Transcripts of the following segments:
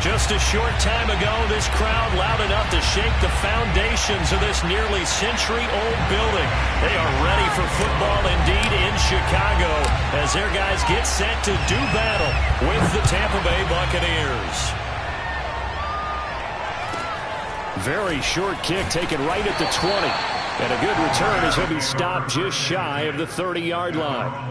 Just a short time ago, this crowd loud enough to shake the foundations of this nearly century-old building. They are ready for football indeed in Chicago as their guys get set to do battle with the Tampa Bay Buccaneers. Very short kick taken right at the 20. And a good return as he'll be stopped just shy of the 30-yard line.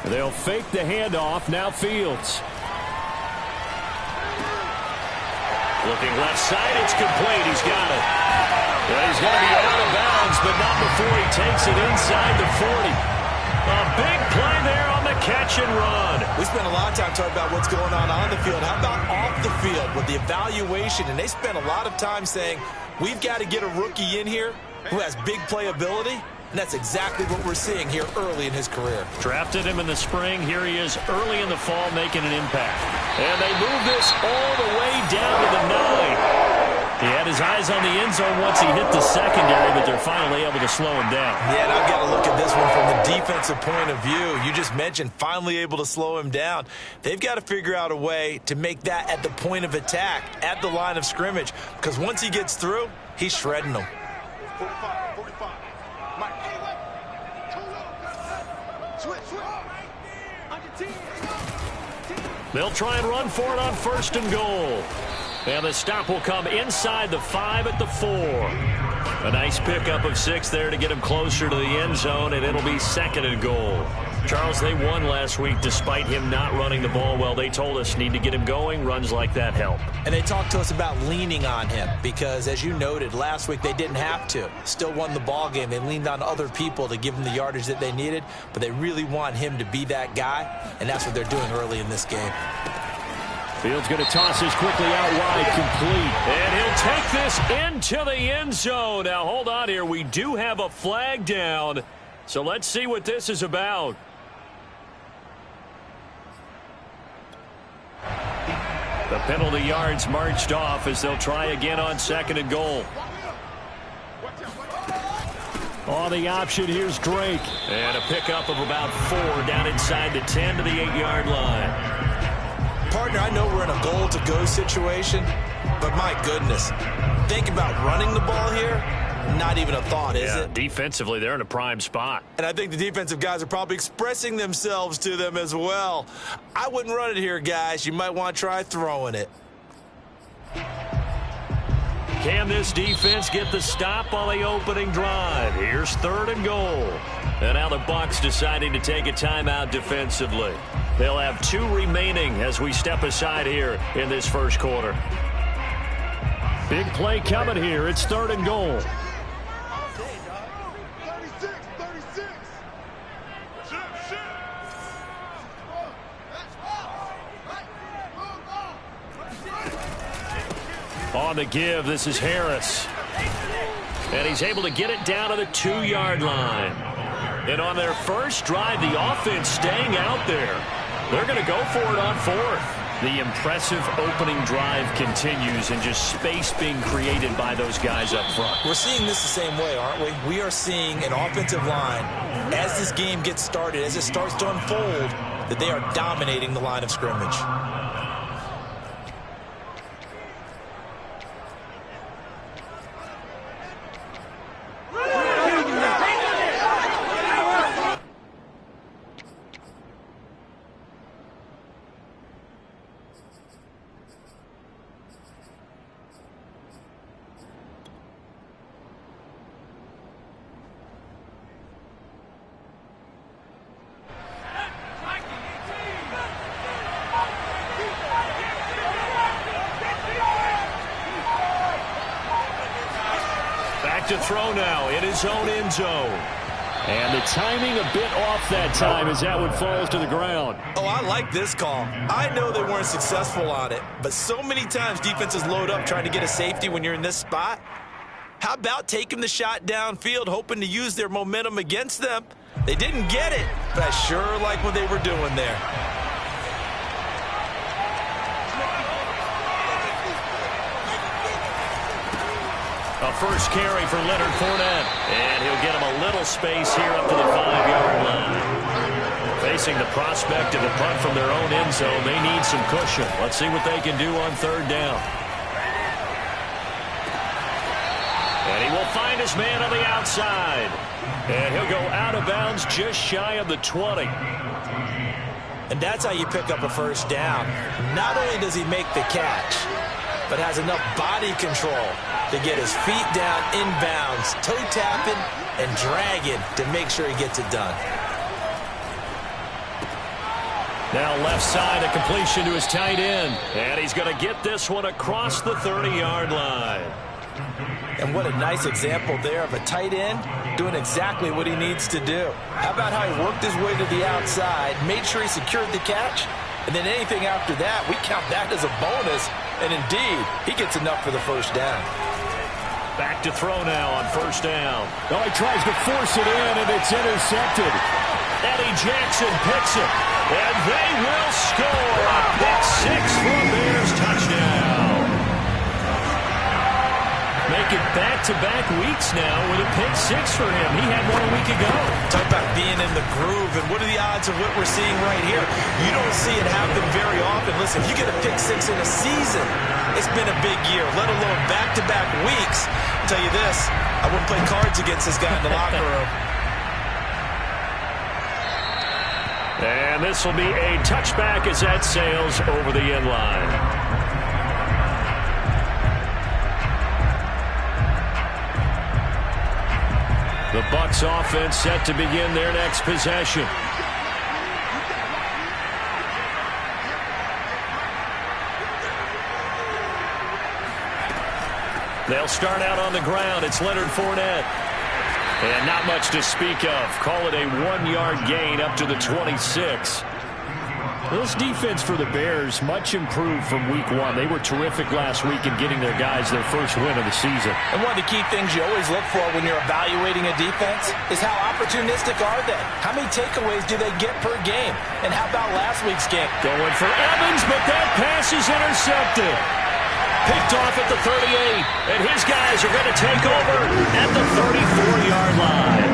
They'll fake the handoff. Now Fields. Looking left side. It's complete. He's got it. Well, he's going to be out of bounds, but not before he takes it inside the 40. A big play there on the catch and run. We spent a lot of time talking about what's going on the field. How about off the field with the evaluation? And they spent a lot of time saying, we've got to get a rookie in here who has big playability. And that's exactly what we're seeing here early in his career. Drafted him in the spring. Here he is early in the fall making an impact. And they move this all the way down to the 9. He had his eyes on the end zone once he hit the secondary, but they're finally able to slow him down. Yeah, and I've got to look at this one from the defensive point of view. You just mentioned finally able to slow him down. They've got to figure out a way to make that at the point of attack, at the line of scrimmage, because once he gets through, he's shredding them. 45, 45. Mike. Switch. On your team. They'll try and run for it on 1st and goal. And the stop will come inside the 5 at the 4. A nice pickup of 6 there to get him closer to the end zone, and it'll be 2nd and goal. Charles, they won last week despite him not running the ball well. They told us need to get him going. Runs like that help. And they talked to us about leaning on him because, as you noted, last week they didn't have to. Still won the ball game. They leaned on other people to give them the yardage that they needed, but they really want him to be that guy, and that's what they're doing early in this game. Fields going to toss this quickly out wide, complete. And he'll take this into the end zone. Now, hold on here. We do have a flag down, so let's see what this is about. The penalty yards marched off as they'll try again on 2nd and goal. On the option, here's Drake. And a pickup of about 4 down inside the 10 to the 8-yard line. Partner, I know we're in a goal-to-go situation, but my goodness, think about running the ball here. Not even a thought, is it? Defensively, they're in a prime spot. And I think the defensive guys are probably expressing themselves to them as well. I wouldn't run it here, guys. You might want to try throwing it. Can this defense get the stop on the opening drive? Here's 3rd and goal. And now the Bucs deciding to take a timeout defensively. They'll have 2 remaining as we step aside here in this first quarter. Big play coming here. It's 3rd and goal. 36. On the give, this is Harris. And he's able to get it down to the 2-yard line. And on their first drive, the offense staying out there. They're going to go for it on 4th. The impressive opening drive continues and just space being created by those guys up front. We're seeing this the same way, aren't we? We are seeing an offensive line, as this game gets started, as it starts to unfold, that they are dominating the line of scrimmage. To throw now in his own end zone. And the timing a bit off that time as that one falls to the ground. Oh, I like this call. I know they weren't successful on it, but so many times defenses load up trying to get a safety when you're in this spot. How about taking the shot downfield, hoping to use their momentum against them? They didn't get it, but I sure like what they were doing there. A first carry for Leonard Fournette. And he'll get him a little space here up to the 5-yard line. Facing the prospect of a punt from their own end zone, they need some cushion. Let's see what they can do on third down. And he will find his man on the outside. And he'll go out of bounds just shy of the 20. And that's how you pick up a first down. Not only does he make the catch, but has enough body control to get his feet down inbounds, toe tapping and dragging to make sure he gets it done. Now left side, a completion to his tight end. And he's going to get this one across the 30-yard line. And what a nice example there of a tight end doing exactly what he needs to do. How about how he worked his way to the outside, made sure he secured the catch, and then anything after that, we count that as a bonus. And indeed, he gets enough for the first down. Back to throw now on first down. Well, he tries to force it in, and it's intercepted. Eddie Jackson picks it, and they will score a pick six for a Bears touchdown. Make it back-to-back weeks now with a pick six for him. He had one a week ago. Talk about being in the groove, and what are the odds of what we're seeing right here? You don't see it happen very often. Listen, if you get a pick six in a season, it's been a big year, let alone back-to-back weeks. I'll tell you this, I wouldn't play cards against this guy in the locker room. And this will be a touchback as that sails over the end line. The Bucs offense set to begin their next possession. They'll start out on the ground. It's Leonard Fournette. And not much to speak of. Call it a 1-yard gain up to the 26. This defense for the Bears, much improved from week one. They were terrific last week in getting their guys their first win of the season. And one of the key things you always look for when you're evaluating a defense is how opportunistic are they? How many takeaways do they get per game? And how about last week's game? Going for Evans, but that pass is intercepted. Picked off at the 38, and his guys are going to take over at the 34-yard line.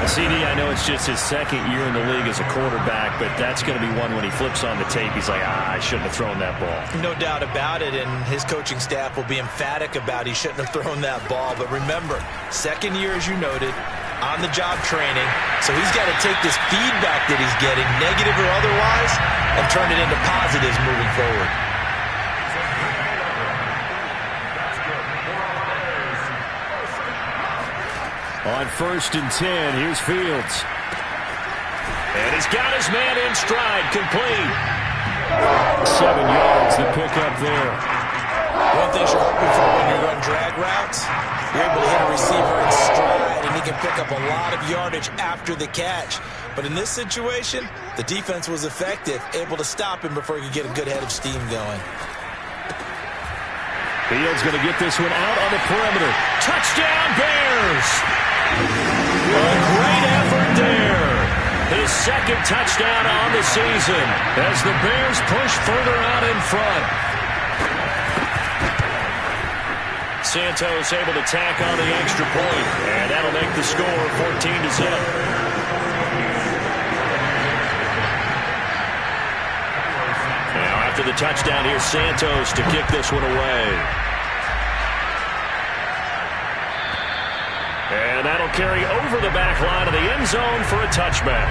CD, I know it's just his second year in the league as a quarterback, but that's going to be one when he flips on the tape, he's like, I shouldn't have thrown that ball. No doubt about it, and his coaching staff will be emphatic about he shouldn't have thrown that ball. But remember, second year, as you noted, on-the-job training, so he's got to take this feedback that he's getting, negative or otherwise, and turn it into positives moving forward. On 1st and 10, here's Fields. And he's got his man in stride, complete. 7 yards, the pickup there. One thing you're hoping for when you run drag routes, you're able to hit a receiver in stride, and he can pick up a lot of yardage after the catch. But in this situation, the defense was effective, able to stop him before he could get a good head of steam going. Fields going to get this one out on the perimeter. Touchdown, Bears! A great effort there. His second touchdown on the season as the Bears push further out in front. Santos able to tack on the extra point, and that'll make the score 14-0. Now after the touchdown, here's Santos to kick this one away. And that'll carry over the back line of the end zone for a touchback.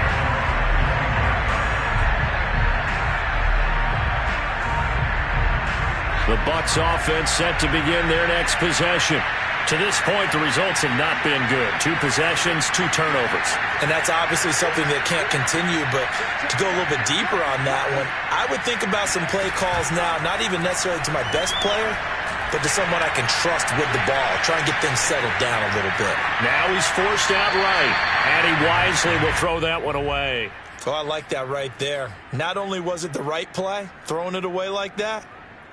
The Bucs offense set to begin their next possession. To this point, the results have not been good. 2 possessions, 2 turnovers. And that's obviously something that can't continue, but to go a little bit deeper on that one, I would think about some play calls now, not even necessarily to my best player, but to someone I can trust with the ball. Try and get things settled down a little bit. Now he's forced out right, and he wisely will throw that one away. Oh, I like that right there. Not only was it the right play, throwing it away like that,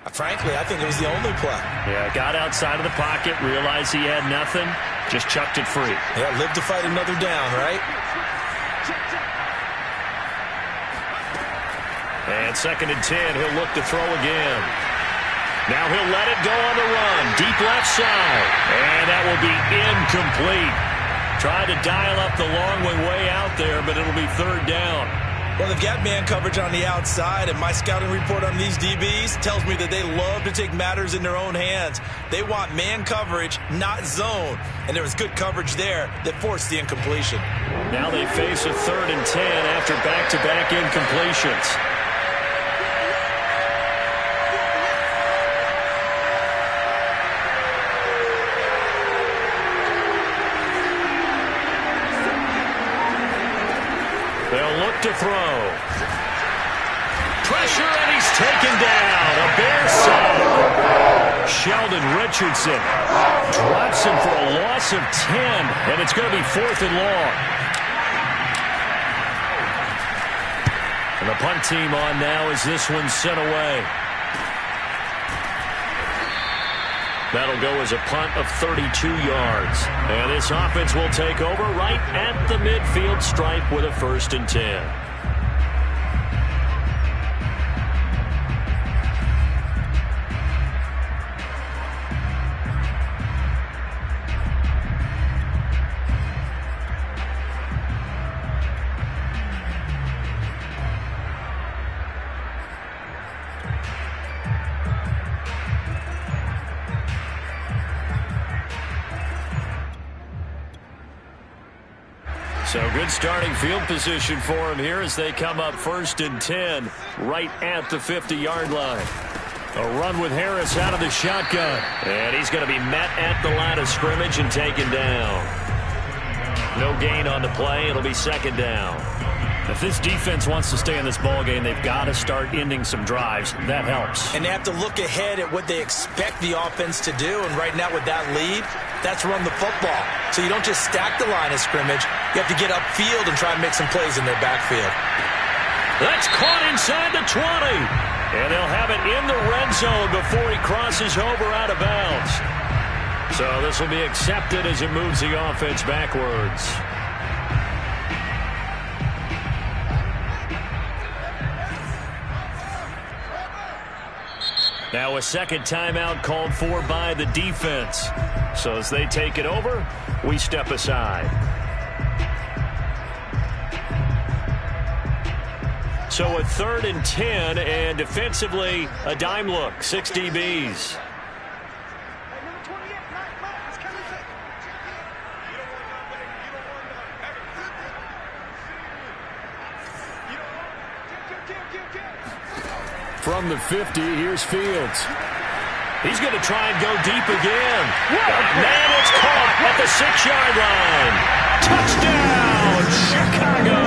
frankly, I think it was the only play. Yeah, got outside of the pocket, realized he had nothing, just chucked it free. Yeah, live to fight another down, right? And 2nd and 10, he'll look to throw again. Now he'll let it go on the run, deep left side, and that will be incomplete. Tried to dial up the long way out there, but it'll be 3rd down. Well, they've got man coverage on the outside, and my scouting report on these DBs tells me that they love to take matters in their own hands. They want man coverage, not zone. And there was good coverage there that forced the incompletion. Now they face a 3rd and 10 after back-to-back incompletions. They'll look to throw. Pressure, and he's taken down. A Bear sack. Sheldon Richardson drops him for a loss of 10, and it's going to be 4th and long. And the punt team on now as this one's sent away. That'll go as a punt of 32 yards. And this offense will take over right at the midfield stripe with a 1st and 10. So good starting field position for him here as they come up 1st and 10 right at the 50-yard line. A run with Harris out of the shotgun. And he's going to be met at the line of scrimmage and taken down. No gain on the play. It'll be 2nd down. If this defense wants to stay in this ballgame, they've got to start ending some drives. That helps. And they have to look ahead at what they expect the offense to do. And right now with that lead, that's run the football. So you don't just stack the line of scrimmage. You have to get upfield and try and make some plays in their backfield. That's caught inside the 20. And they'll have it in the red zone before he crosses over out of bounds. So this will be accepted as it moves the offense backwards. Now a 2nd timeout called for by the defense. So as they take it over, we step aside. So a 3rd and 10, and defensively a dime look, 6 DBs. From the 50, here's Fields. He's going to try and go deep again. Man, it's caught at the 6-yard line. Touchdown, Chicago.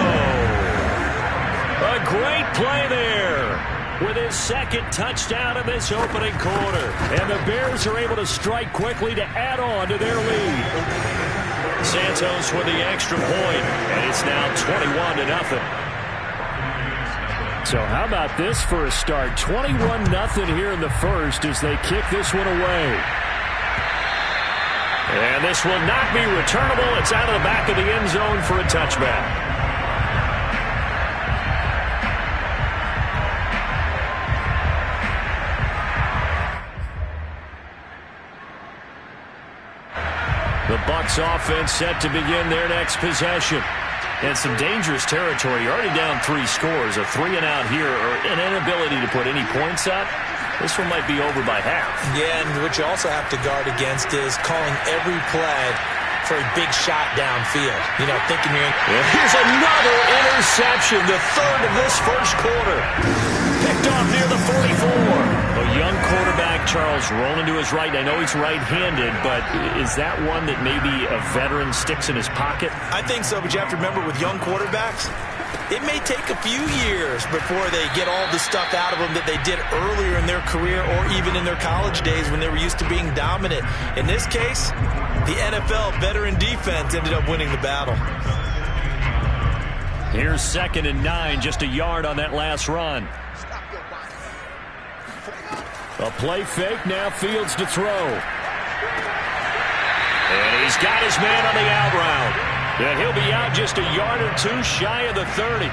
A great play there with his 2nd touchdown in this opening quarter. And the Bears are able to strike quickly to add on to their lead. Santos with the extra point, and it's now 21-0. So how about this for a start? 21-0 here in the first as they kick this one away. And this will not be returnable. It's out of the back of the end zone for a touchback. The Bucs offense set to begin their next possession. And some dangerous territory. You're already down 3 scores. A 3-and-out here, or an inability to put any points up. This one might be over by half. Yeah, and what you also have to guard against is calling every play for a big shot downfield. You know, thinking you're in. And here's another interception, the 3rd of this first quarter. Picked off near the 44. A young quarterback, Charles, rolling to his right. I know he's right-handed, but is that one that maybe a veteran sticks in his pocket? I think so, but you have to remember with young quarterbacks, It may take a few years before they get all the stuff out of them that they did earlier in their career or even in their college days when they were used to being dominant. In this case, the NFL veteran defense ended up winning the battle. Here's 2nd and 9, just a yard on that last run. A play fake, now Fields to throw. And he's got his man on the out route. And he'll be out just a yard or two shy of the 30.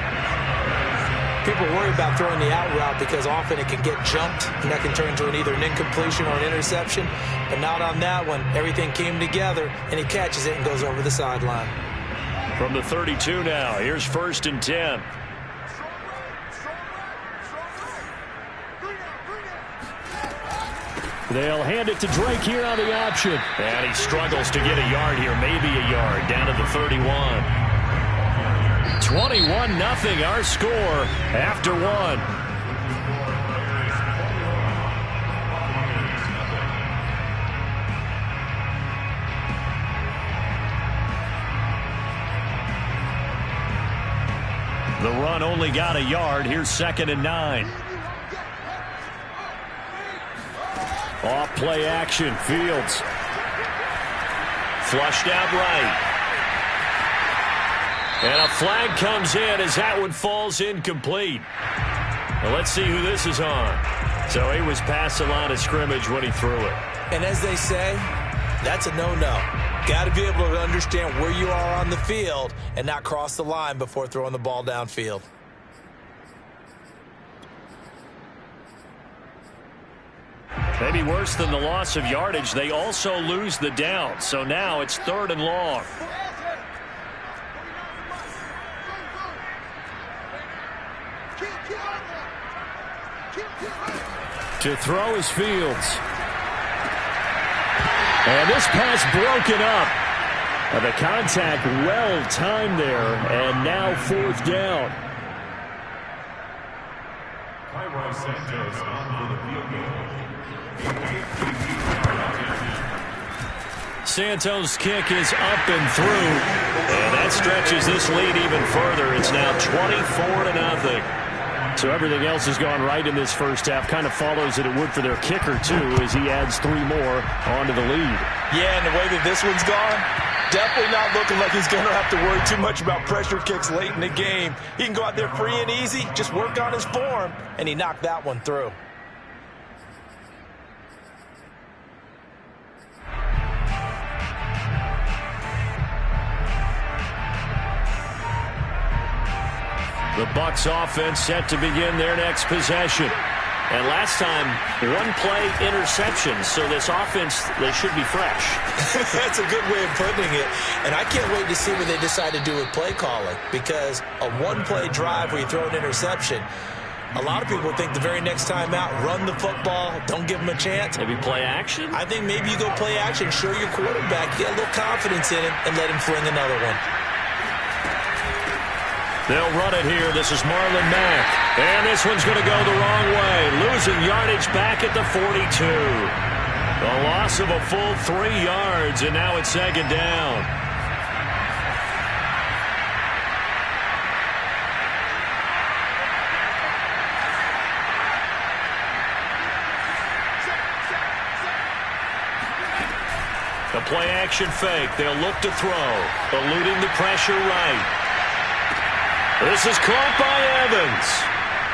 People worry about throwing the out route because often it can get jumped, and that can turn into either an incompletion or an interception. But not on that one. Everything came together, and he catches it and goes over the sideline. From the 32 now, here's 1st and 10. They'll hand it to Drake here on the option. And he struggles to get a yard here, maybe a yard, down to the 31. 21-0 our score after one. The run only got a yard. Here's 2nd and 9. Off play action, Fields. Flushed out right. And a flag comes in as that one falls incomplete. Well, let's see who this is on. So he was past the line of scrimmage when he threw it. And as they say, that's a no-no. Got to be able to understand where you are on the field and not cross the line before throwing the ball downfield. Maybe worse than the loss of yardage, they also lose the down. So now it's 3rd and long. To throw is Fields. And this pass broken up. The contact well timed there, and now 4th down. Santos' kick is up and through, and that stretches this lead even further. It's now 24-0. So everything else has gone right in this first half. Kind of follows that it would for their kicker, too, as he adds 3 more onto the lead. Yeah, and the way that this one's gone, definitely not looking like he's going to have to worry too much about pressure kicks late in the game. He can go out there free and easy, just work on his form, and he knocked that one through. The Bucs offense set to begin their next possession. And last time, 1-play interception. So this offense, they should be fresh. That's a good way of putting it. And I can't wait to see what they decide to do with play calling. Because a 1-play drive where you throw an interception, a lot of people think the very next time out, run the football, don't give them a chance. Maybe play action? I think maybe you go play action, show your quarterback, get a little confidence in him, and let him fling another one. They'll run it here. This is Marlon Mack. And this one's going to go the wrong way. Losing yardage back at the 42. A loss of a full 3 yards, and now it's 2nd down. The play action fake. They'll look to throw. Eluding the pressure right. This is caught by Evans.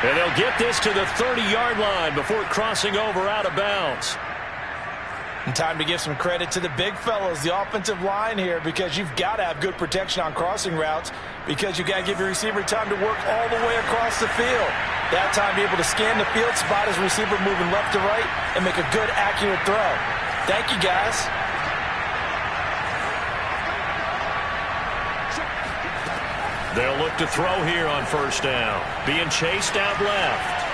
And they'll get this to the 30-yard line before crossing over out of bounds. And time to give some credit to the big fellas, the offensive line here, because you've got to have good protection on crossing routes because you've got to give your receiver time to work all the way across the field. That time be able to scan the field, spot his receiver moving left to right, and make a good, accurate throw. Thank you, guys. They'll look to throw here on 1st down. Being chased out left.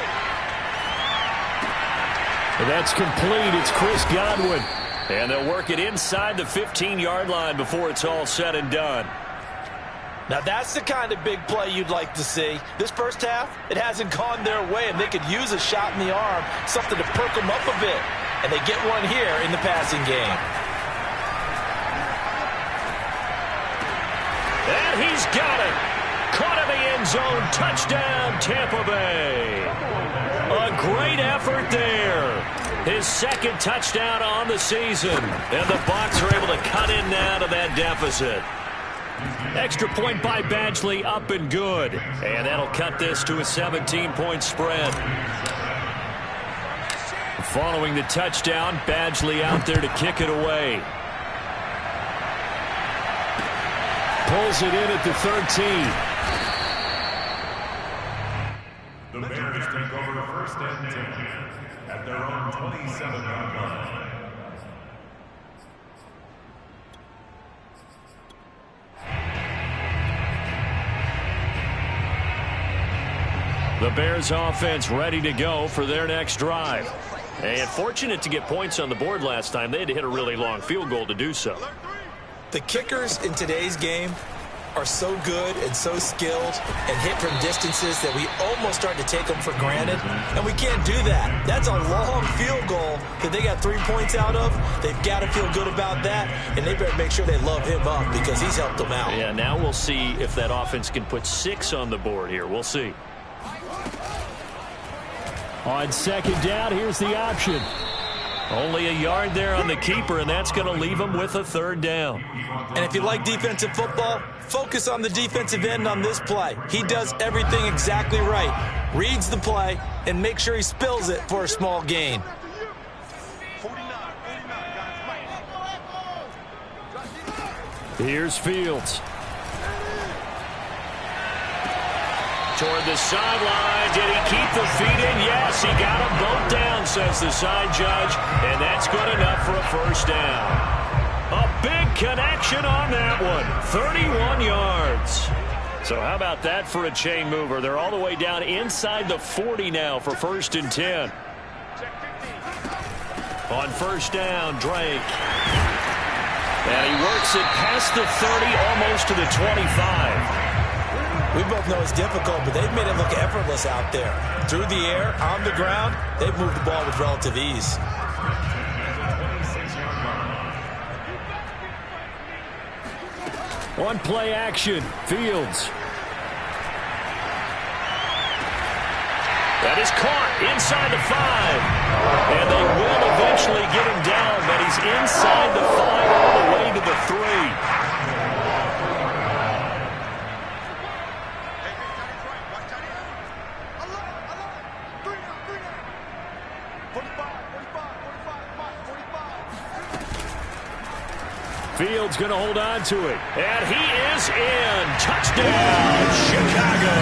And that's complete. It's Chris Godwin. And they'll work it inside the 15-yard line before it's all said and done. Now that's the kind of big play you'd like to see. This first half, it hasn't gone their way, and they could use a shot in the arm, something to perk them up a bit. And they get one here in the passing game. And he's got it. Caught in the end end zone. Touchdown, Tampa Bay. A great effort there. His second touchdown on the season. And the Bucs are able to cut in now to that deficit. Extra point by Badgley, up and good. And that'll cut this to a 17-point spread. Following the touchdown, Badgley out there to kick it away. Pulls it in at the 13. The Bears take over first and 10 at their own 27-yard line. The Bears offense ready to go for their next drive. And fortunate to get points on the board last time. They had to hit a really long field goal to do so. The kickers in today's game are so good and so skilled and hit from distances that we almost start to take them for granted. And we can't do that. That's a long field goal that they got 3 points out of. They've got to feel good about that, and they better make sure they love him up because he's helped them out. Yeah, now we'll see if that offense can put 6 on the board here. We'll see. On second down, here's the option. Only a yard there on the keeper, and that's going to leave him with a third down. And if you like defensive football, focus on the defensive end on this play. He does everything exactly right. Reads the play and makes sure he spills it for a small gain. 49, guys. Here's Fields. Toward the sideline. Did he keep the feet in? Yes, he got them both down, says the side judge. And that's good enough for a first down. A big connection on that one. 31 yards. So how about that for a chain mover? They're all the way down inside the 40 now for first and 10. On first down, Drake. And he works it past the 30, almost to the 25. We both know it's difficult, but they've made it look effortless out there. Through the air, on the ground, they've moved the ball with relative ease. One play action, Fields. That is caught inside the 5. And they will eventually get him down, but he's inside the 5 all the way to the 3. Fields going to hold on to it. And he is in. Touchdown, Chicago.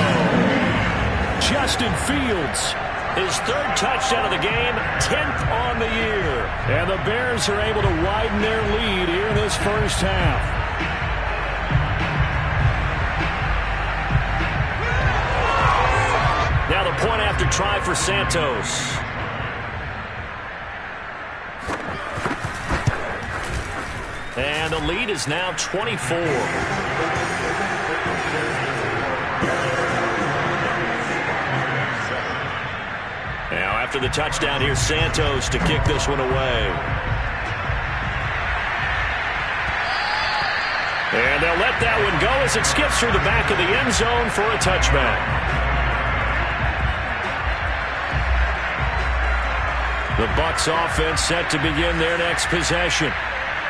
Justin Fields. His third touchdown of the game, 10th on the year. And the Bears are able to widen their lead here in this first half. Now the point after try for Santos. And the lead is now 24. Now after the touchdown, here's Santos to kick this one away. And they'll let that one go as it skips through the back of the end zone for a touchback. The Bucs offense set to begin their next possession.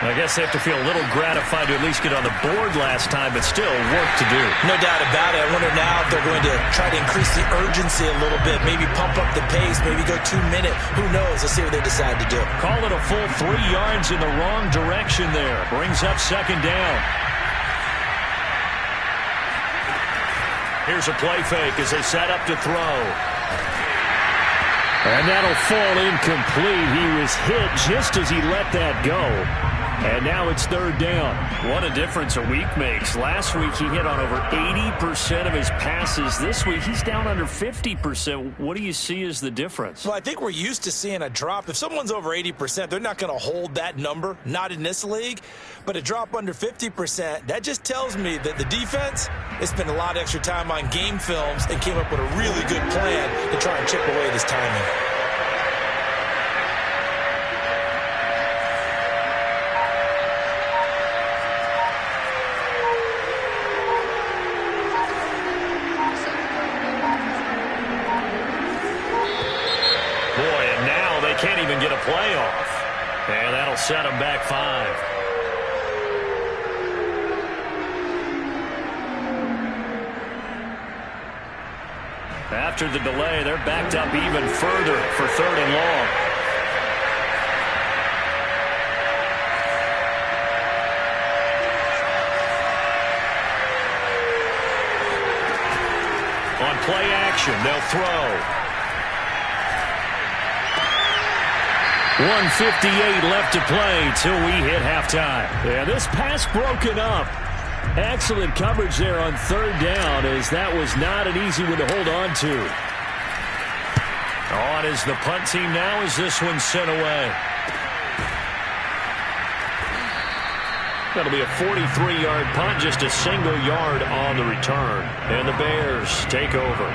I guess they have to feel a little gratified to at least get on the board last time, but still work to do. No doubt about it. I wonder now if they're going to try to increase the urgency a little bit, maybe pump up the pace, maybe go 2 minute. Who knows? Let's see what they decide to do. Call it a full 3 yards in the wrong direction there. Brings up second down. Here's a play fake as they set up to throw. And that'll fall incomplete. He was hit just as he let that go. And now it's third down. What a difference a week makes. Last week he hit on over 80% of his passes. This week he's down under 50%. What do you see as the difference? Well, I think we're used to seeing a drop. If someone's over 80%, they're not going to hold that number, not in this league. But a drop under 50%, that just tells me that the defense has spent a lot of extra time on game films and came up with a really good plan to try and chip away this timing. get a play off. And that'll set them back 5. After the delay, they're backed up even further for 3rd and long. On play action, they'll throw. 1:58 left to play till we hit halftime. Yeah, this pass broken up. Excellent coverage there on 3rd down, as that was not an easy one to hold on to. On is the punt team now as this one's sent away. That'll be a 43-yard punt, just a single yard on the return. And the Bears take over.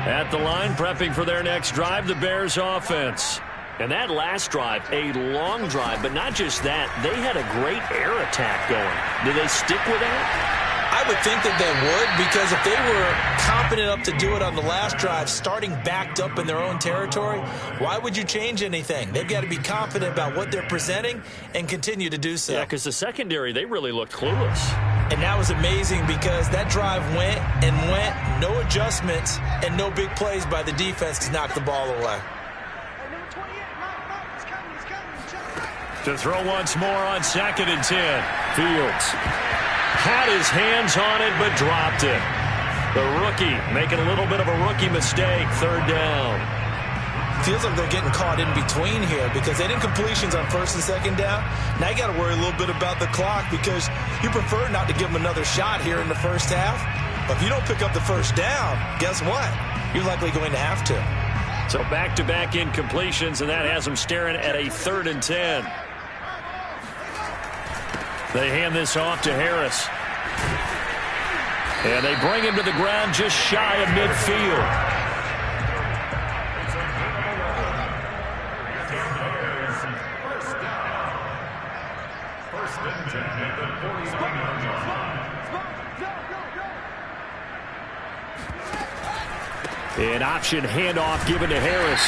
At the line, prepping for their next drive, the Bears offense. And that last drive, a long drive, but not just that. They had a great air attack going. Do they stick with that? I would think that they would, because if they were confident enough to do it on the last drive, starting backed up in their own territory, why would you change anything? They've got to be confident about what they're presenting and continue to do so. Yeah, because the secondary, they really looked clueless. And that was amazing because that drive went and went, no adjustments, and no big plays by the defense to knock the ball away. To throw once more on 2nd and 10. Fields had his hands on it but dropped it. The rookie making a little bit of a rookie mistake. 3rd down. Feels like they're getting caught in between here because they didn't completions on 1st and 2nd down. Now you got to worry a little bit about the clock because you prefer not to give them another shot here in the first half. But if you don't pick up the 1st down, guess what? You're likely going to have to. So back-to-back incompletions, and that has them staring at a 3rd and 10. They hand this off to Harris. And they bring him to the ground just shy of midfield. An option handoff given to Harris.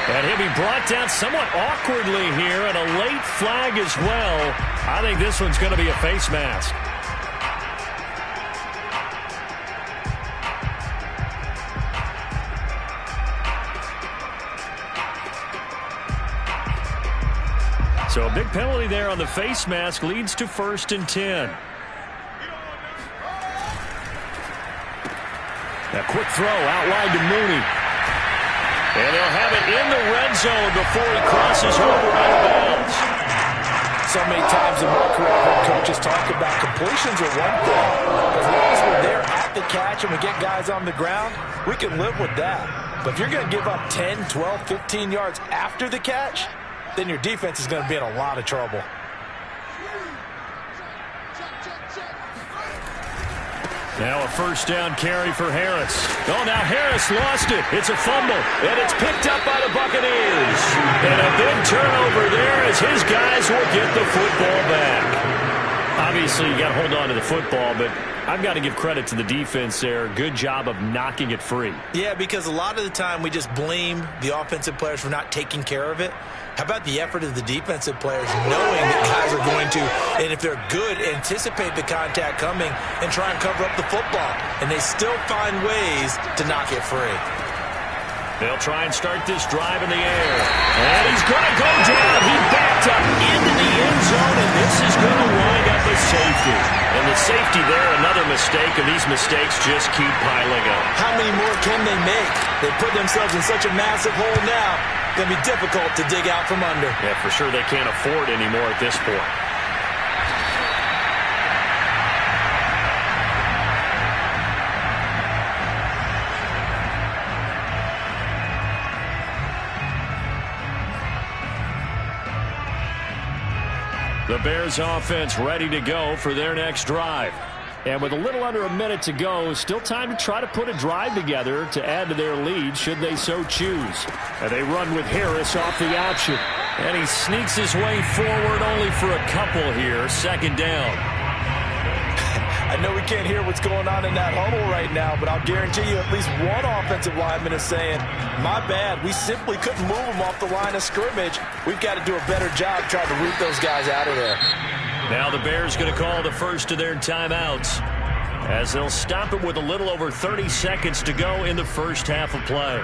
And he'll be brought down somewhat awkwardly here, and a late flag as well. I think this one's going to be a face mask. So a big penalty there on the face mask leads to 1st and 10. A quick throw out wide to Mooney. And they'll have it in the red zone before he crosses over out of bounds. So many times in my career, I've heard coaches talk about completions are one thing. As long as we're there at the catch and we get guys on the ground, we can live with that. But if you're going to give up 10, 12, 15 yards after the catch, then your defense is going to be in a lot of trouble. Now a 1st down carry for Harris. Oh, now Harris lost it. It's a fumble, and it's picked up by the Buccaneers. And a big turnover there as his guys will get the football back. Obviously, you got to hold on to the football, but I've got to give credit to the defense there. Good job of knocking it free. Yeah, because a lot of the time we just blame the offensive players for not taking care of it. How about the effort of the defensive players knowing that guys are going to, and if they're good, anticipate the contact coming and try and cover up the football. And they still find ways to knock it free. They'll try and start this drive in the air. And he's going to go down. He backed up into the end zone, and this is going to wind up a safety. And the safety there, another mistake, and these mistakes just keep piling up. How many more can they make? They put themselves in such a massive hole now. Going to be difficult to dig out from under. Yeah, for sure they can't afford anymore at this point. The Bears offense ready to go for their next drive. And with a little under a minute to go, still time to try to put a drive together to add to their lead should they so choose. And they run with Harris off the option. And he sneaks his way forward only for a couple here. Second down. I know we can't hear what's going on in that huddle right now, but I'll guarantee you at least one offensive lineman is saying, my bad, we simply couldn't move them off the line of scrimmage. We've got to do a better job trying to root those guys out of there. Now the Bears going to call the first of their timeouts as they'll stop it with a little over 30 seconds to go in the first half of play.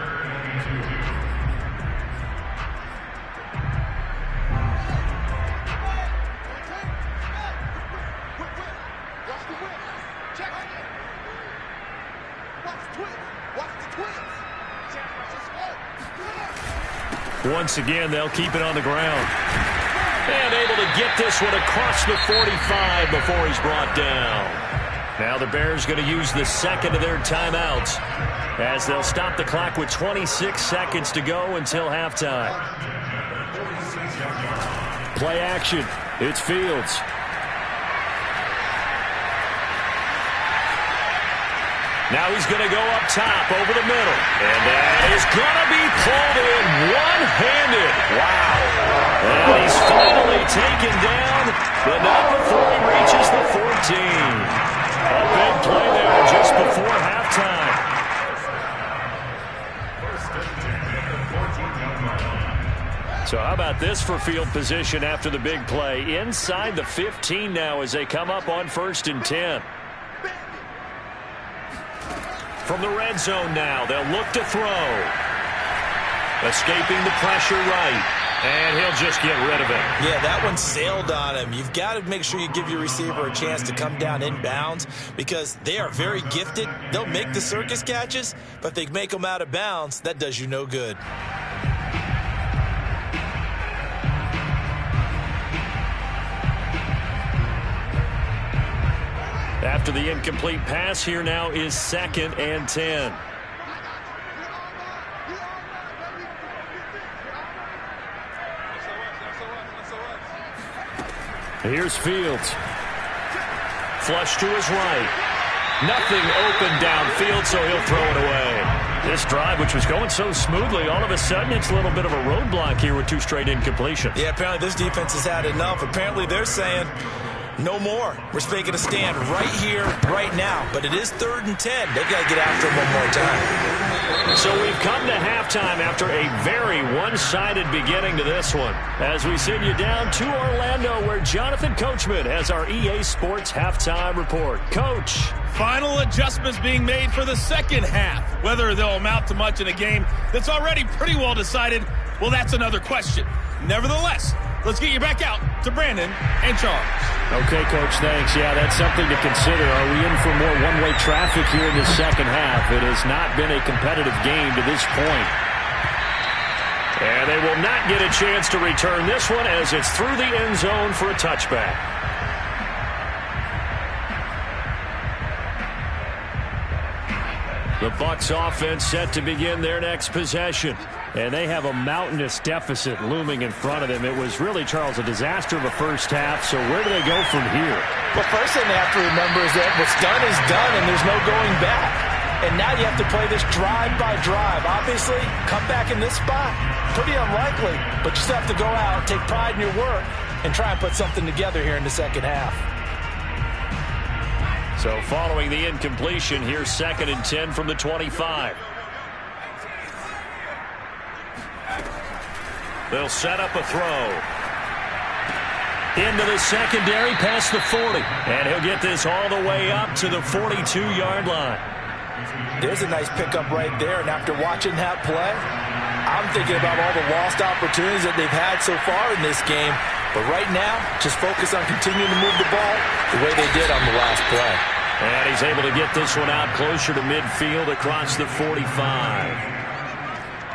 Once again, they'll keep it on the ground. And able to get this one across the 45 before he's brought down. Now the Bears going to use the second of their timeouts as they'll stop the clock with 26 seconds to go until halftime. Play action. It's Fields. Now he's going to go up top over the middle. And that is going to be pulled in one-handed. Wow. And he's finally taken down, but not before he reaches the 14. A big play there just before halftime. So how about this for field position after the big play? Inside the 15 now as they come up on 1st and 10. From the red zone now, they'll look to throw. Escaping the pressure right. And he'll just get rid of it. Yeah, that one sailed on him. You've got to make sure you give your receiver a chance to come down inbounds because they are very gifted. They'll make the circus catches, but if they make them out of bounds, that does you no good. After the incomplete pass, here now is 2nd and 10. Here's Fields. Flush to his right. Nothing open downfield, so he'll throw it away. This drive, which was going so smoothly, all of a sudden it's a little bit of a roadblock here with 2 straight incompletions. Yeah, apparently this defense has had enough. Apparently they're saying, no more. We're making a stand right here, right now. But it is 3rd and 10. They've got to get after him one more time. So we've come to halftime after a very one-sided beginning to this one. As we send you down to Orlando, where Jonathan Coachman has our EA Sports halftime report. Coach. Final adjustments being made for the second half. Whether they'll amount to much in a game that's already pretty well decided, well, that's another question. Nevertheless, let's get you back out to Brandon and Charles. Okay, Coach, thanks. Yeah, that's something to consider. Are we in for more one-way traffic here in the second half? It has not been a competitive game to this point. And they will not get a chance to return this one as it's through the end zone for a touchback. The Bucs offense set to begin their next possession. And they have a mountainous deficit looming in front of them. It was really, Charles, a disaster of a first half. So where do they go from here? The first thing they have to remember is that what's done is done and there's no going back. And now you have to play this drive by drive. Obviously, come back in this spot. Pretty unlikely, but you still have to go out, take pride in your work, and try and put something together here in the second half. So following the incompletion, here's 2nd and 10 from the 25. They'll set up a throw. Into the secondary, past the 40. And he'll get this all the way up to the 42-yard line. There's a nice pickup right there, and after watching that play, I'm thinking about all the lost opportunities that they've had so far in this game. But right now, just focus on continuing to move the ball the way they did on the last play. And he's able to get this one out closer to midfield across the 45.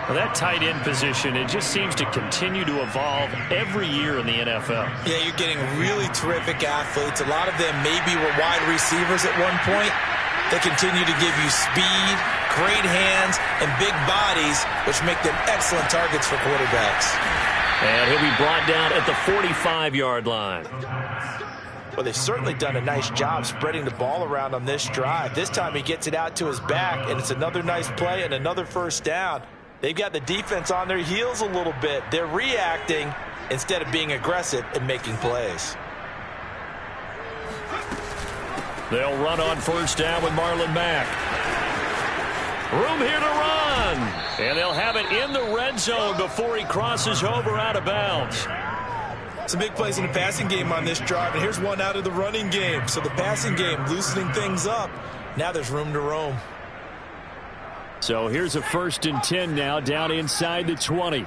Well, that tight end position, it just seems to continue to evolve every year in the NFL. Yeah, you're getting really terrific athletes. A lot of them maybe were wide receivers at one point. They continue to give you speed, great hands, and big bodies, which make them excellent targets for quarterbacks. And he'll be brought down at the 45-yard line. Well, they've certainly done a nice job spreading the ball around on this drive. This time he gets it out to his back, and it's another nice play and another first down. They've got the defense on their heels a little bit. They're reacting, instead of being aggressive and making plays. They'll run on first down with Marlon Mack. Room here to run. And they'll have it in the red zone before he crosses over out of bounds. Some big plays in the passing game on this drive, and here's one out of the running game. So the passing game loosening things up. Now there's room to roam. So here's a 1st and 10 now, down inside the 20.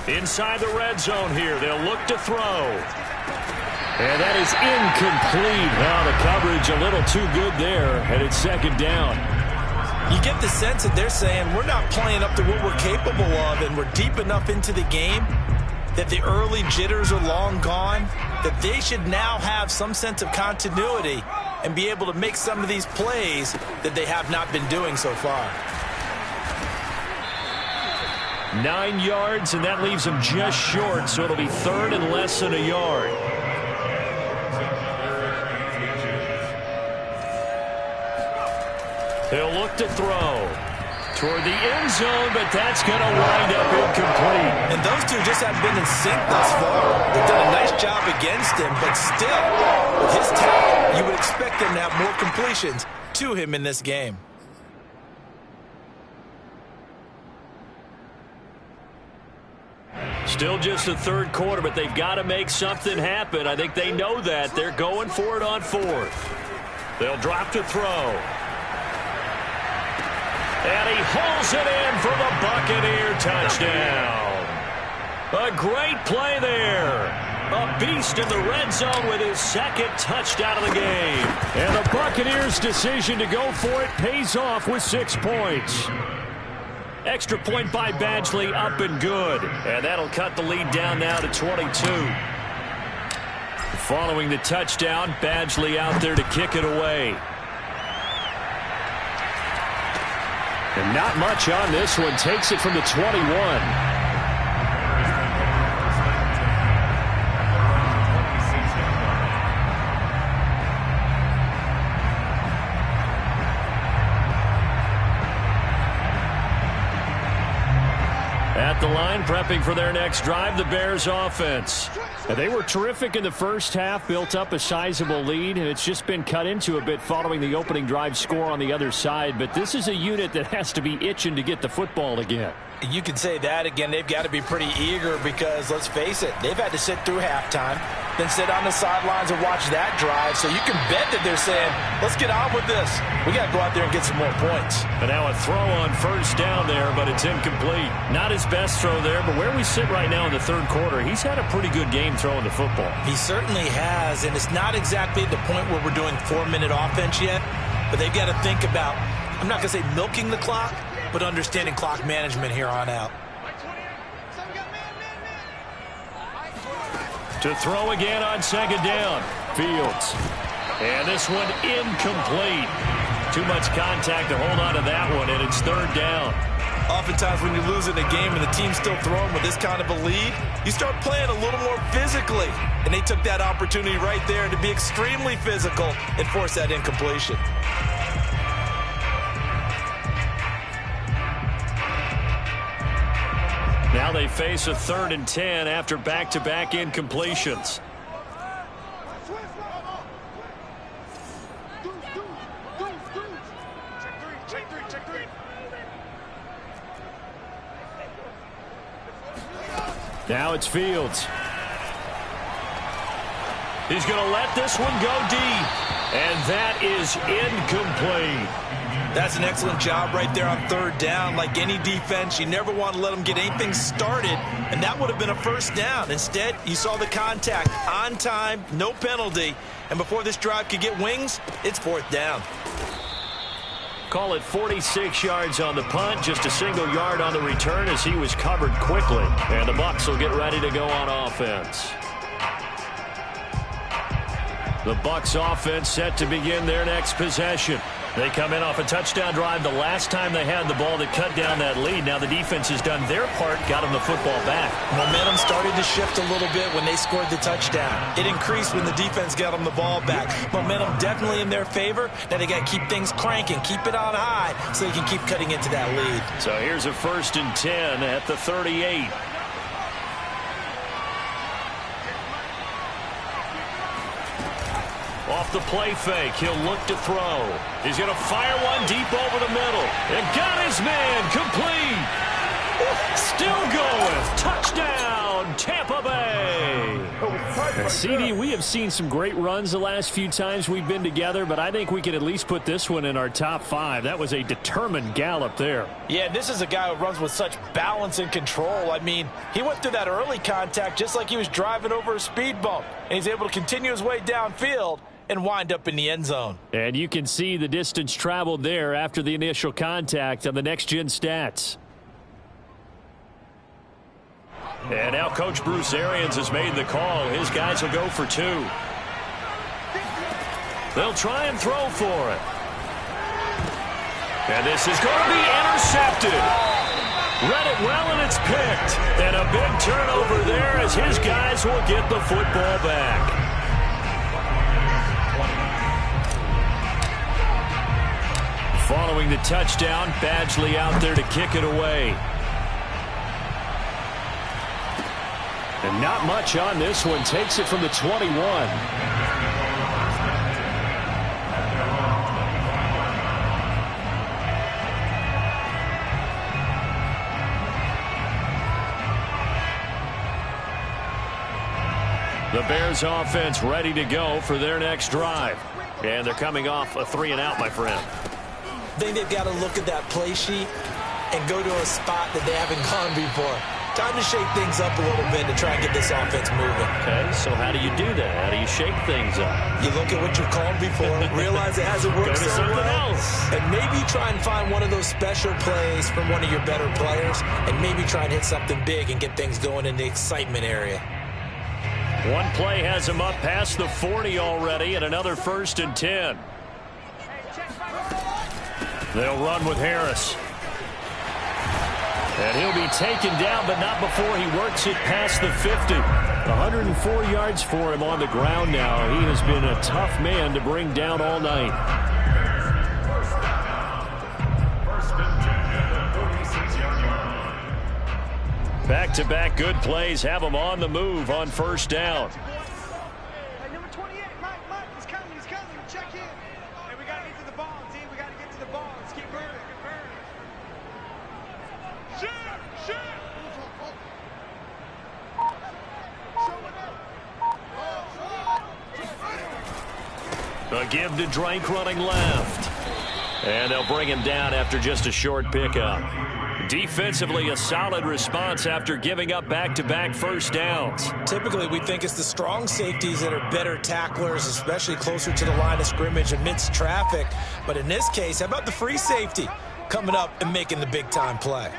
Inside the red zone here. They'll look to throw. And that is incomplete. Now the coverage a little too good there, and it's 2nd down. You get the sense that they're saying we're not playing up to what we're capable of, and we're deep enough into the game that the early jitters are long gone, that they should now have some sense of continuity and be able to make some of these plays that they have not been doing so far. 9 yards, and that leaves them just short, so it'll be 3rd and less than a yard. He'll look to throw toward the end zone, but that's going to wind up incomplete. And those two just haven't been in sync thus far. They've done a nice job against him, but still, with his talent, you would expect them to have more completions to him in this game. Still just the 3rd quarter, but they've got to make something happen. I think they know that. They're going for it on 4th. They'll drop to throw. And he hauls it in for the Buccaneer touchdown. A great play there. A beast in the red zone with his 2nd touchdown of the game. And the Buccaneers' decision to go for it pays off with 6 points. Extra point by Badgley, up and good. And that'll cut the lead down now to 22. Following the touchdown, Badgley out there to kick it away. And not much on this one. Takes it from the 21. At the line, prepping for their next drive, the Bears offense. And they were terrific in the first half, built up a sizable lead, and it's just been cut into a bit following the opening drive score on the other side. But this is a unit that has to be itching to get the football again. You can say that again. They've got to be pretty eager because, let's face it, they've had to sit through halftime, then sit on the sidelines and watch that drive. So you can bet that they're saying, let's get on with this. We got to go out there and get some more points. And now a throw on first down there, but it's incomplete. Not his best throw there, but where we sit right now in the 3rd quarter, he's had a pretty good game throwing the football. He certainly has, and it's not exactly at the point where we're doing 4-minute offense yet, but they've got to think about, I'm not going to say milking the clock, but understanding clock management here on out. To throw again on 2nd down. Fields. And this one incomplete. Too much contact to hold on to that one, and it's 3rd down. Oftentimes when you're losing a game and the team's still throwing with this kind of a lead, you start playing a little more physically. And they took that opportunity right there to be extremely physical and force that incompletion. Now they face a 3rd and 10 after back-to-back incompletions. Now it's Fields. He's going to let this one go deep. And that is incomplete. That's an excellent job right there on 3rd down. Like any defense, you never want to let them get anything started, and that would have been a 1st down. Instead, you saw the contact on time, no penalty, and before this drive could get wings, it's 4th down. Call it 46 yards on the punt, just a single yard on the return as he was covered quickly. And the Bucs will get ready to go on offense. The Bucs offense set to begin their next possession. They come in off a touchdown drive the last time they had the ball that cut down that lead. Now the defense has done their part, got them the football back. Momentum started to shift a little bit when they scored the touchdown. It increased when the defense got them the ball back. Momentum definitely in their favor. Now they got to keep things cranking, keep it on high so they can keep cutting into that lead. So here's a 1st and 10 at the 38. Off the play fake, he'll look to throw. He's going to fire one deep over the middle. And got his man complete. Still going. Touchdown, Tampa Bay. And CD, we have seen some great runs the last few times we've been together, but I think we can at least put this one in our top 5. That was a determined gallop there. Yeah, this is a guy who runs with such balance and control. I mean, he went through that early contact just like he was driving over a speed bump. And he's able to continue his way downfield and wind up in the end zone. And you can see the distance traveled there after the initial contact on the next-gen stats. And now Coach Bruce Arians has made the call. His guys will go for 2. They'll try and throw for it. And this is going to be intercepted. Read it well, and it's picked. And a big turnover there as his guys will get the football back. Following the touchdown, Badgley out there to kick it away. And not much on this one. Takes it from the 21. The Bears offense ready to go for their next drive. And they're coming off a 3-and-out, my friend. I think they've got to look at that play sheet and go to a spot that they haven't gone before. Time to shake things up a little bit to try and get this offense moving. Okay, so how do you do that? How do you shake things up? You look at what you've called before, realize it hasn't worked so well, and maybe try and find one of those special plays from one of your better players, and maybe try and hit something big and get things going in the excitement area. One play has him up past the 40 already, and another 1st and 10. They'll run with Harris. And he'll be taken down, but not before he works it past the 50. 104 yards for him on the ground now. He has been a tough man to bring down all night. 1st and 10 at the 46-yard line. Back-to-back good plays have him on the move on 1st down. Number 28, Mike, he's coming, check in. Hey, we got to get to the ball, team. We got to get to the ball. Let's keep burning. Shoot! A give to Drake running left. And they'll bring him down after just a short pickup. Defensively, a solid response after giving up back-to-back 1st downs. Typically, we think it's the strong safeties that are better tacklers, especially closer to the line of scrimmage amidst traffic. But in this case, how about the free safety coming up and making the big-time play?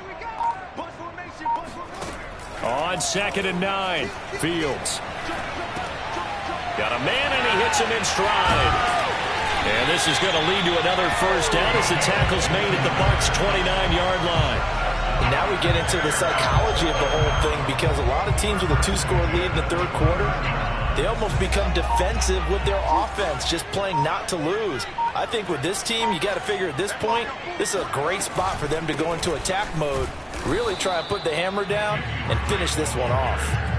On 2nd and 9, Fields. Got a man, and he hits him in stride. And this is going to lead to another 1st down as the tackle's made at the Bucs' 29-yard line. And now we get into the psychology of the whole thing, because a lot of teams with a 2-score lead in the 3rd quarter, they almost become defensive with their offense, just playing not to lose. I think with this team, you got to figure at this point, this is a great spot for them to go into attack mode, really try and put the hammer down and finish this one off.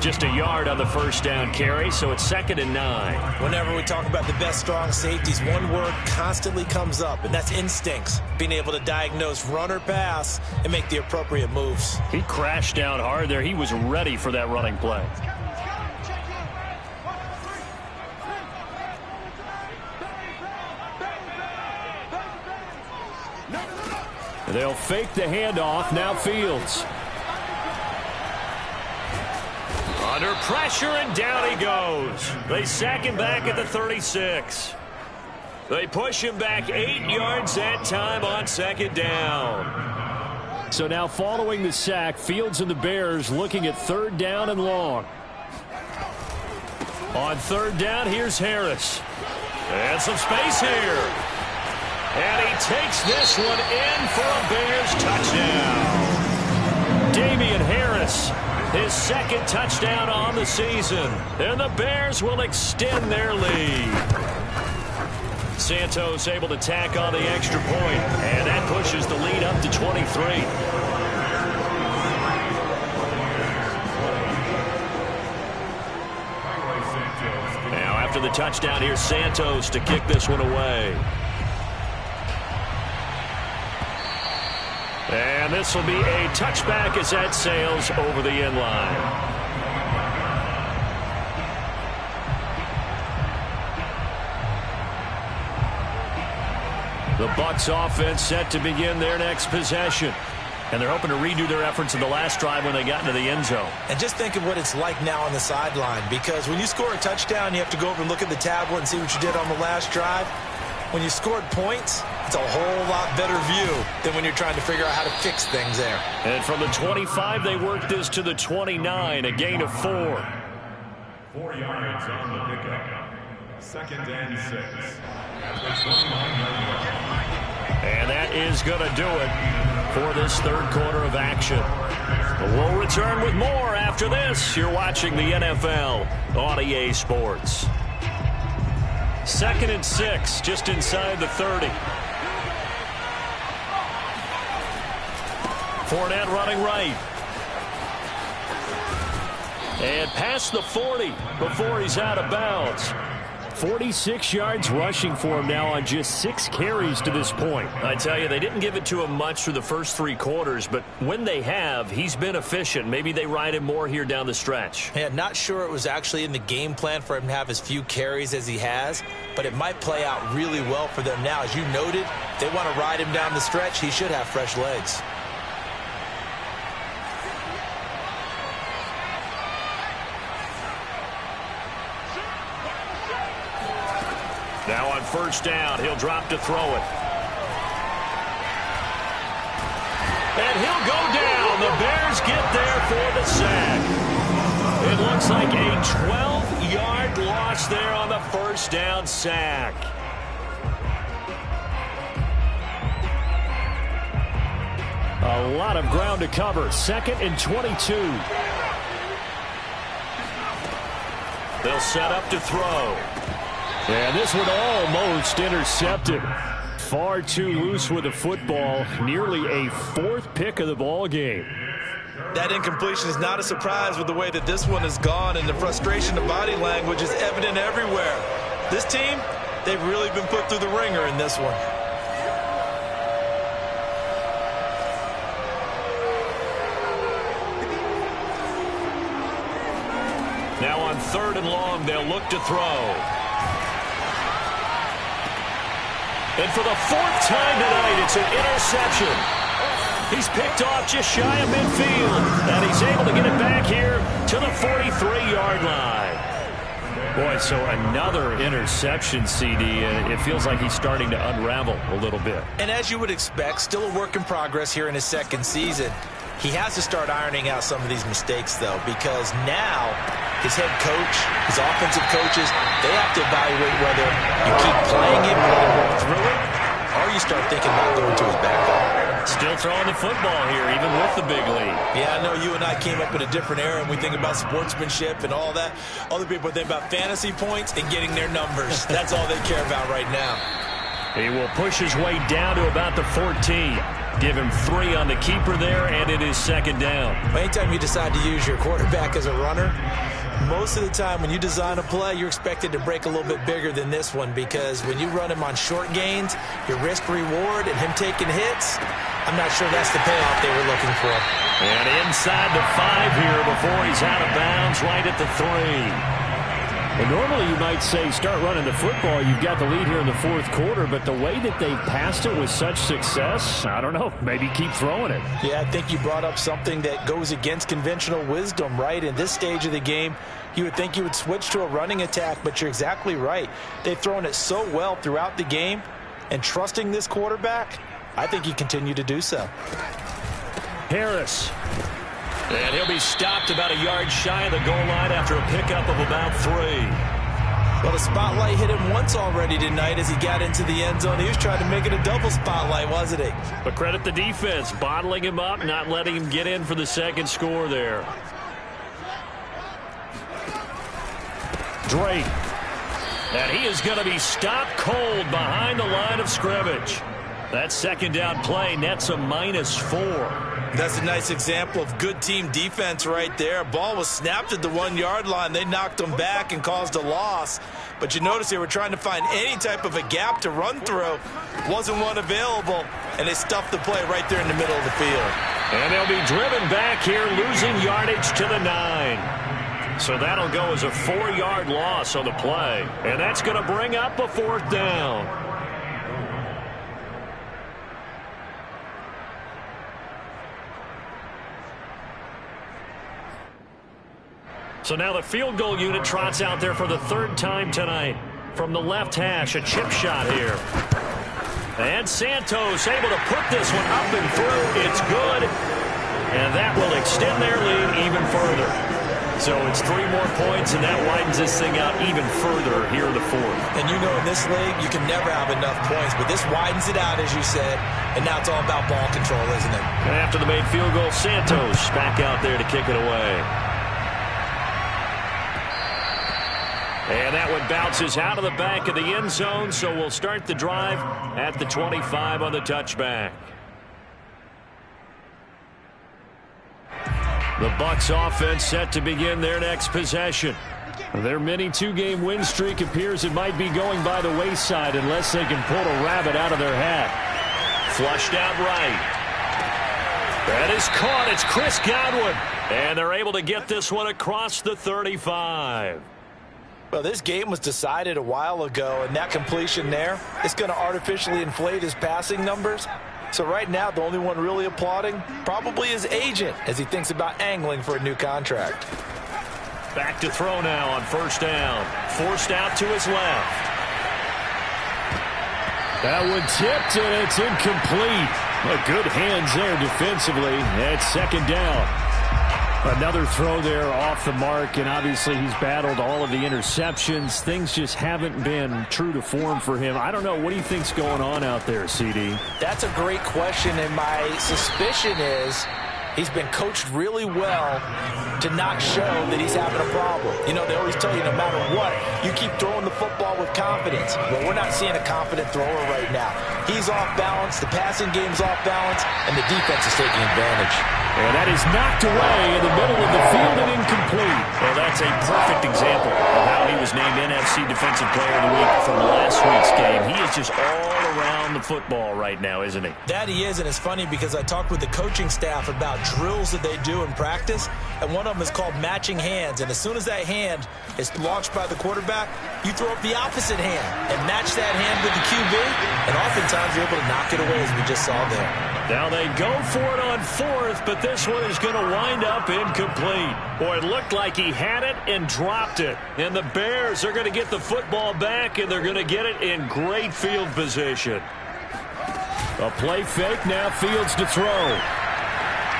Just a yard on the 1st down carry, so it's 2nd and 9. Whenever we talk about the best strong safeties, one word constantly comes up, and that's instincts. Being able to diagnose run or pass and make the appropriate moves. He crashed down hard there. He was ready for that running play. They'll fake the handoff. Now Fields. Under pressure, and down he goes. They sack him back at the 36. They push him back 8 yards that time on 2nd down. So now following the sack, Fields and the Bears looking at 3rd down and long. On 3rd down, here's Harris. And some space here. And he takes this one in for a Bears touchdown. Damian Harris, his second touchdown on the season. And the Bears will extend their lead. Santos able to tack on the extra point. And that pushes the lead up to 23. Now after the touchdown, here's Santos to kick this one away. And this will be a touchback as that sails over the end line. The Bucs offense set to begin their next possession. And they're hoping to redo their efforts in the last drive when they got into the end zone. And just think of what it's like now on the sideline, because when you score a touchdown, you have to go over and look at the tablet and see what you did on the last drive. When you scored points, it's a whole lot better view than when you're trying to figure out how to fix things there. And from the 25, they worked this to the 29, a gain of 4. 4 yards on the pickup. 2nd and 6. At the 29-yard line. And that is going to do it for this third quarter of action. We'll return with more after this. You're watching the NFL on EA Sports. 2nd and 6, just inside the 30. Fournette running right. And past the 40 before he's out of bounds. 46 yards rushing for him now on just 6 carries to this point. I tell you, they didn't give it to him much through the first 3 quarters, but when they have, he's been efficient. Maybe they ride him more here down the stretch. Yeah, not sure it was actually in the game plan for him to have as few carries as he has, but it might play out really well for them now. As you noted, if they want to ride him down the stretch, he should have fresh legs. Now on first down, he'll drop to throw it. And he'll go down. The Bears get there for the sack. It looks like a 12-yard loss there on the first down sack. A lot of ground to cover. 2nd and 22. They'll set up to throw. And this one almost intercepted. Far too loose with the football. Nearly a 4th pick of the ball game. That incompletion is not a surprise with the way that this one has gone, and the frustration of body language is evident everywhere. This team, they've really been put through the ringer in this one. Now on 3rd and long, they'll look to throw. And for the 4th time tonight, it's an interception. He's picked off just shy of midfield. And he's able to get it back here to the 43-yard line. Boy, so another interception, CD. It feels like he's starting to unravel a little bit. And as you would expect, still a work in progress here in his 2nd season. He has to start ironing out some of these mistakes, though, because now his head coach, his offensive coaches, they have to evaluate whether you keep playing him, let him work through it, or you start thinking about going to his backup. Still throwing the football here, even with the big lead. Yeah, I know you and I came up in a different era, and we think about sportsmanship and all that. Other people think about fantasy points and getting their numbers. That's all they care about right now. He will push his way down to about the 14. Give him 3 on the keeper there, and it is 2nd down. Anytime you decide to use your quarterback as a runner, most of the time when you design a play, you're expected to break a little bit bigger than this one, because when you run him on short gains, your risk-reward and him taking hits, I'm not sure that's the payoff they were looking for. And inside the 5 here before he's out of bounds, right at the 3. Well, normally you might say start running the football. You've got the lead here in the 4th quarter, but the way that they passed it with such success, I don't know, maybe keep throwing it. Yeah, I think you brought up something that goes against conventional wisdom, right? In this stage of the game, you would think you would switch to a running attack, but you're exactly right. They've thrown it so well throughout the game, and trusting this quarterback, I think you continue to do so. Harris. And he'll be stopped about a yard shy of the goal line after a pickup of about 3. Well, the spotlight hit him once already tonight as he got into the end zone. He was trying to make it a double spotlight, wasn't he? But credit the defense, bottling him up, not letting him get in for the second score there. Drake. And he is going to be stopped cold behind the line of scrimmage. That second down play nets a -4. That's a nice example of good team defense right there. Ball was snapped at the 1-yard line. They knocked him back and caused a loss. But you notice they were trying to find any type of a gap to run through. Wasn't one available, and they stuffed the play right there in the middle of the field. And they'll be driven back here, losing yardage to the 9. So that'll go as a 4-yard loss on the play. And that's going to bring up a 4th down. So now the field goal unit trots out there for the 3rd time tonight. From the left hash, a chip shot here. And Santos able to put this one up and through. It's good. And that will extend their lead even further. So it's 3 more points, and that widens this thing out even further here in the 4th. And you know in this league, you can never have enough points, but this widens it out, as you said, and now it's all about ball control, isn't it? And after the made field goal, Santos back out there to kick it away. And that one bounces out of the back of the end zone, so we'll start the drive at the 25 on the touchback. The Bucs offense set to begin their next possession. Their mini 2-game win streak appears it might be going by the wayside unless they can pull a rabbit out of their hat. Flushed out right. That is caught. It's Chris Godwin. And they're able to get this one across the 35. Well, this game was decided a while ago, and that completion there is going to artificially inflate his passing numbers. So right now, the only one really applauding probably his agent as he thinks about angling for a new contract. Back to throw now on 1st down. Forced out to his left. That one tipped, and it's incomplete. But good hands there defensively. That's 2nd down. Another throw there off the mark, and obviously he's battled all of the interceptions. Things just haven't been true to form for him. I don't know. What do you think's going on out there, CD? That's a great question, and my suspicion is he's been coached really well to not show that he's having a problem. You know, they always tell you no matter what, you keep throwing the football with confidence. Well, we're not seeing a confident thrower right now. He's off balance, the passing game's off balance, and the defense is taking advantage. And that is knocked away in the middle of the field and incomplete. Well, that's a perfect example of how he was named NFC Defensive Player of the Week from last week's game. He is just all around the football right now, isn't he? That he is, and it's funny because I talked with the coaching staff about drills that they do in practice, and one of them is called matching hands. And as soon as that hand is launched by the quarterback, you throw up the opposite hand and match that hand with the QB, and oftentimes you're able to knock it away, as we just saw there. Now they go for it on 4th, but this one is going to wind up incomplete. Boy, it looked like he had it and dropped it. And the Bears are going to get the football back, and they're going to get it in great field position. A play fake, now Fields to throw.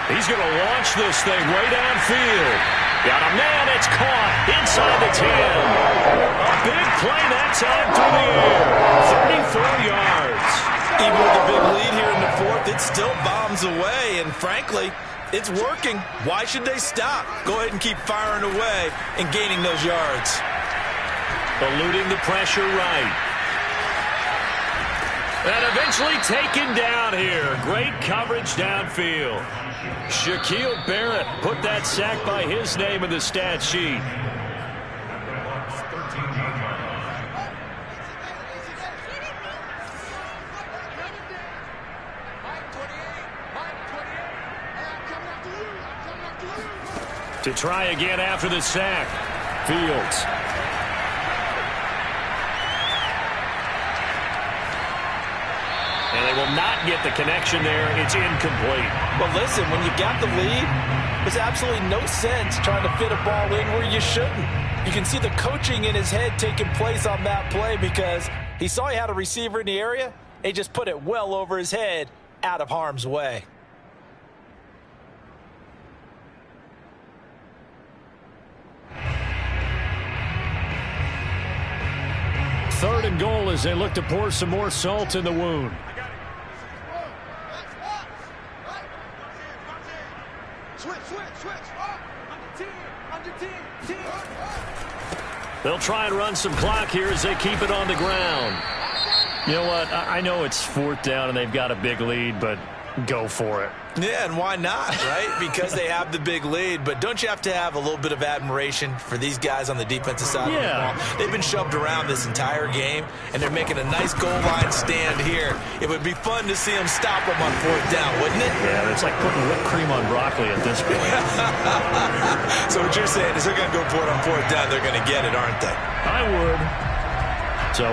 He's going to launch this thing way downfield. Got a man, it's caught inside the 10. A big play that time through the air. 34 yards. Even with the big lead here in the 4th, it still bombs away, and frankly, it's working. Why should they stop? Go ahead and keep firing away and gaining those yards. Eluding the pressure right. And eventually taken down here. Great coverage downfield. Shaquille Barrett put that sack by his name in the stat sheet. To try again after the sack. Fields. And they will not get the connection there. It's incomplete. But listen, when you got the lead, there's absolutely no sense trying to fit a ball in where you shouldn't. You can see the coaching in his head taking place on that play because he saw he had a receiver in the area. He just put it well over his head out of harm's way. and goal as they look to pour some more salt in the wound. Switch. Under 10. They'll try and run some clock here as they keep it on the ground. You know what? I know it's 4th down and they've got a big lead, but go for it. Yeah, and why not, right? Because they have the big lead. But don't you have to have a little bit of admiration for these guys on the defensive side of the ball? They've been shoved around this entire game, and they're making a nice goal line stand here. It would be fun to see them stop them on 4th down, wouldn't it? Yeah, it's like putting whipped cream on broccoli at this point. So what you're saying is they're going to go for it on 4th down. They're going to get it, aren't they? I would. So